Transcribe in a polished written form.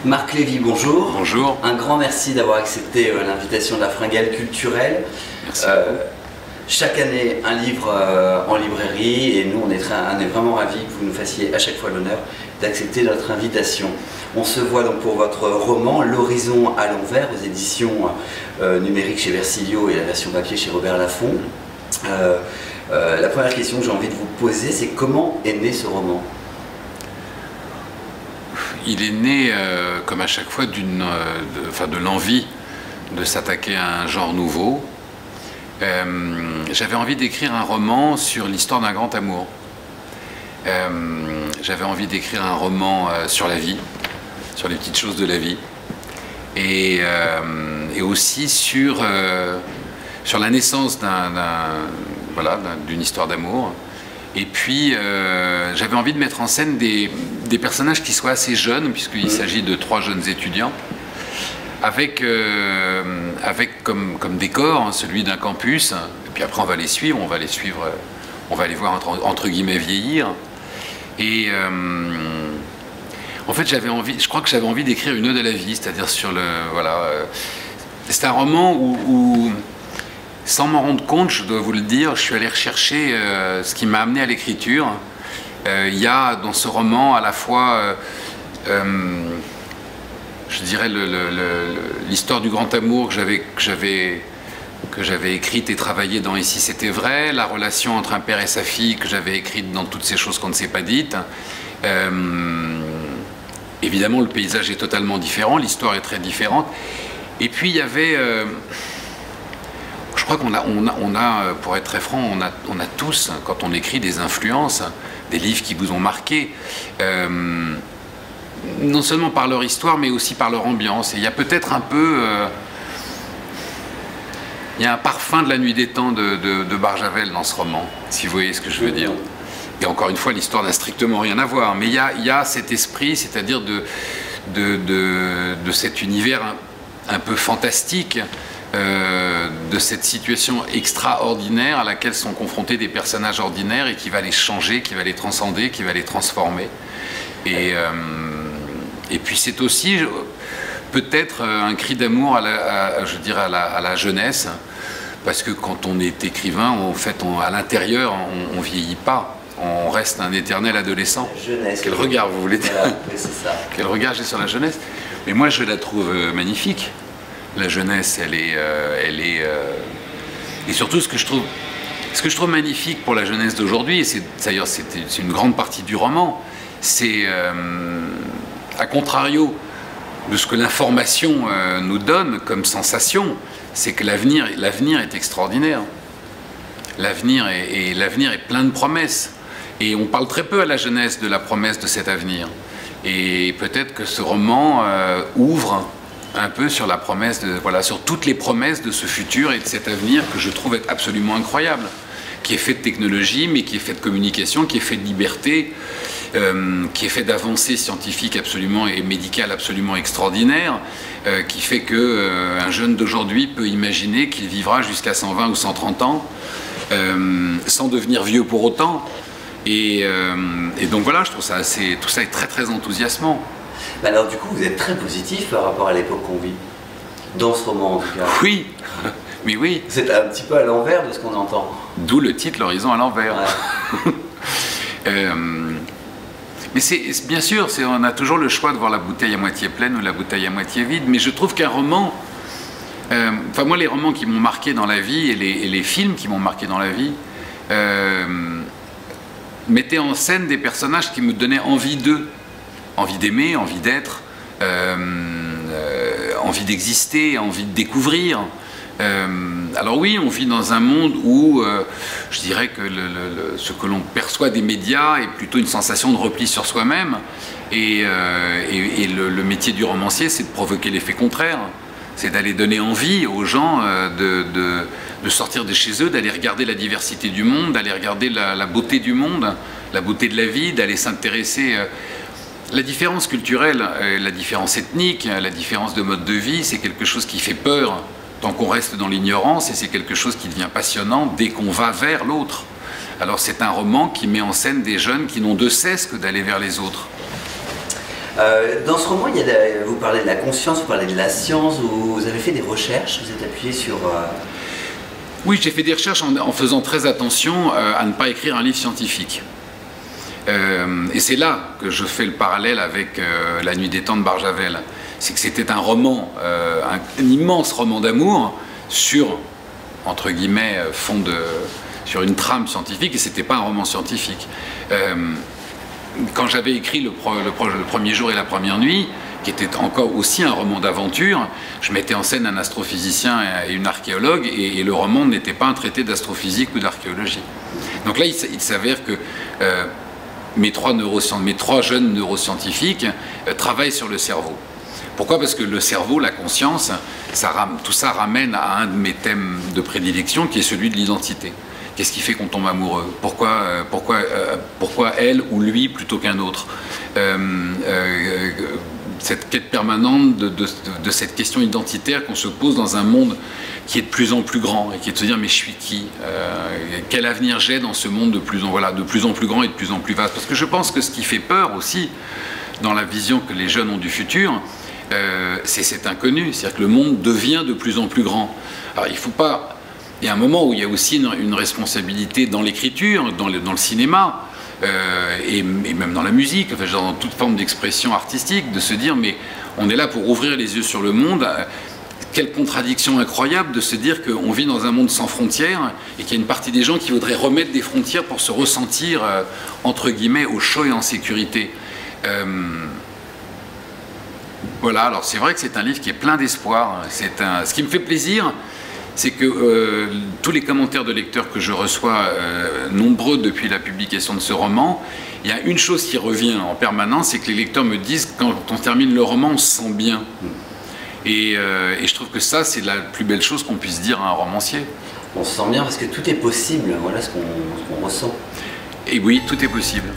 Marc Lévy, bonjour. Bonjour. Un grand merci d'avoir accepté l'invitation de la Fringale culturelle. Merci. Chaque année, un livre en librairie et nous, on est vraiment ravis que vous nous fassiez à chaque fois l'honneur d'accepter notre invitation. On se voit donc pour votre roman L'Horizon à l'envers aux éditions numériques chez Versilio et la version papier chez Robert Laffont. La première question que j'ai envie de vous poser, c'est comment est né ce roman ? Il est né, comme à chaque fois, de l'envie de s'attaquer à un genre nouveau. J'avais envie d'écrire un roman sur l'histoire d'un grand amour. J'avais envie d'écrire un roman sur la vie, sur les petites choses de la vie, et aussi sur la naissance d'une histoire d'amour. Et puis, j'avais envie de mettre en scène des personnages qui soient assez jeunes, puisqu'il s'agit de 3 jeunes étudiants, avec comme décor celui d'un campus. Et puis après, on va les suivre, on va les voir entre guillemets vieillir. Et en fait, je crois que j'avais envie d'écrire une ode à la vie, c'est-à-dire sur le... c'est un roman où sans m'en rendre compte, je dois vous le dire, je suis allé rechercher ce qui m'a amené à l'écriture. Il y a dans ce roman à la fois, je dirais, l'histoire du grand amour que j'avais écrite et travaillée dans Ici c'était vrai, la relation entre un père et sa fille que j'avais écrite dans Toutes ces choses qu'on ne s'est pas dites. Évidemment, le paysage est totalement différent, l'histoire est très différente. Et puis il y avait... je crois qu'on a, pour être très franc, on a tous, quand on écrit, des influences, des livres qui vous ont marqué, non seulement par leur histoire, mais aussi par leur ambiance. Et il y a peut-être un peu... il y a un parfum de La Nuit des Temps de Barjavel dans ce roman, si vous voyez ce que je veux dire. Et encore une fois, l'histoire n'a strictement rien à voir, mais il y a cet esprit, c'est-à-dire de cet univers un peu fantastique, de cette situation extraordinaire à laquelle sont confrontés des personnages ordinaires et qui va les changer, qui va les transcender, qui va les transformer. Et puis c'est aussi peut-être un cri d'amour à la jeunesse, parce que quand on est écrivain, en fait, à l'intérieur, on vieillit pas. On reste un éternel adolescent. Jeunesse. Quel regard vous voulez dire? Voilà, oui, c'est ça. Quel regard j'ai sur la jeunesse? Mais moi, je la trouve magnifique. La jeunesse, elle est et surtout ce que je trouve magnifique pour la jeunesse d'aujourd'hui, et d'ailleurs c'est une grande partie du roman, c'est à contrario de ce que l'information nous donne comme sensation, c'est que l'avenir est extraordinaire. L'avenir est plein de promesses, et on parle très peu à la jeunesse de la promesse de cet avenir. Et peut-être que ce roman ouvre un peu sur la promesse sur toutes les promesses de ce futur et de cet avenir que je trouve être absolument incroyable, qui est fait de technologie, mais qui est fait de communication, qui est fait de liberté, qui est fait d'avancées scientifiques absolument et médicales absolument extraordinaires, qui fait que un jeune d'aujourd'hui peut imaginer qu'il vivra jusqu'à 120 ou 130 ans, sans devenir vieux pour autant. Et donc voilà, je trouve ça tout ça est très très enthousiasmant. Alors du coup, vous êtes très positif par rapport à l'époque qu'on vit, dans ce roman en tout cas. Oui, mais oui. C'est un petit peu à l'envers de ce qu'on entend. D'où le titre, L'Horizon à l'envers. Ouais. Mais bien sûr, on a toujours le choix de voir la bouteille à moitié pleine ou la bouteille à moitié vide, mais je trouve qu'un roman... moi, les romans qui m'ont marqué dans la vie et les films qui m'ont marqué dans la vie mettaient en scène des personnages qui me donnaient envie d'eux. Envie d'aimer, envie d'être, envie d'exister, envie de découvrir. Alors oui, on vit dans un monde où je dirais que ce que l'on perçoit des médias est plutôt une sensation de repli sur soi-même. Et le métier du romancier, c'est de provoquer l'effet contraire. C'est d'aller donner envie aux gens de sortir de chez eux, d'aller regarder la diversité du monde, d'aller regarder la beauté du monde, la beauté de la vie, d'aller s'intéresser... La différence culturelle, la différence ethnique, la différence de mode de vie, c'est quelque chose qui fait peur tant qu'on reste dans l'ignorance, et c'est quelque chose qui devient passionnant dès qu'on va vers l'autre. Alors c'est un roman qui met en scène des jeunes qui n'ont de cesse que d'aller vers les autres. Dans ce roman, vous parlez de la conscience, vous parlez de la science, vous avez fait des recherches, vous êtes appuyé sur... Oui, j'ai fait des recherches en faisant très attention à ne pas écrire un livre scientifique. Et c'est là que je fais le parallèle avec La Nuit des Temps de Barjavel. C'est que c'était un roman, un immense roman d'amour sur, entre guillemets, sur une trame scientifique, et c'était pas un roman scientifique. Quand j'avais écrit le premier jour et la première nuit, qui était encore aussi un roman d'aventure, je mettais en scène un astrophysicien et une archéologue, et le roman n'était pas un traité d'astrophysique ou d'archéologie. Donc là, il s'avère que mes trois jeunes neuroscientifiques travaillent sur le cerveau. Pourquoi? Parce que le cerveau, la conscience, tout ça ramène à un de mes thèmes de prédilection, qui est celui de l'identité. Qu'est-ce qui fait qu'on tombe amoureux? Pourquoi elle ou lui plutôt qu'un autre? Cette quête permanente de cette question identitaire qu'on se pose dans un monde qui est de plus en plus grand, et qui est de se dire mais je suis qui? Quel avenir j'ai dans ce monde de plus en plus grand et de plus en plus vaste? Parce que je pense que ce qui fait peur aussi dans la vision que les jeunes ont du futur, c'est cet inconnu, c'est-à-dire que le monde devient de plus en plus grand. Alors il faut pas... Il y a un moment où il y a aussi une responsabilité dans l'écriture, dans le cinéma, et même dans la musique, enfin, dans toute forme d'expression artistique, de se dire mais on est là pour ouvrir les yeux sur le monde. Quelle contradiction incroyable de se dire qu'on vit dans un monde sans frontières et qu'il y a une partie des gens qui voudraient remettre des frontières pour se ressentir entre guillemets au chaud et en sécurité. Voilà, alors c'est vrai que c'est un livre qui est plein d'espoir. Ce qui me fait plaisir, c'est que tous les commentaires de lecteurs que je reçois, nombreux depuis la publication de ce roman, il y a une chose qui revient en permanence, c'est que les lecteurs me disent quand on termine le roman, on se sent bien. Et je trouve que ça, c'est la plus belle chose qu'on puisse dire à un romancier. On se sent bien parce que tout est possible, voilà ce qu'on ressent. Et oui, tout est possible.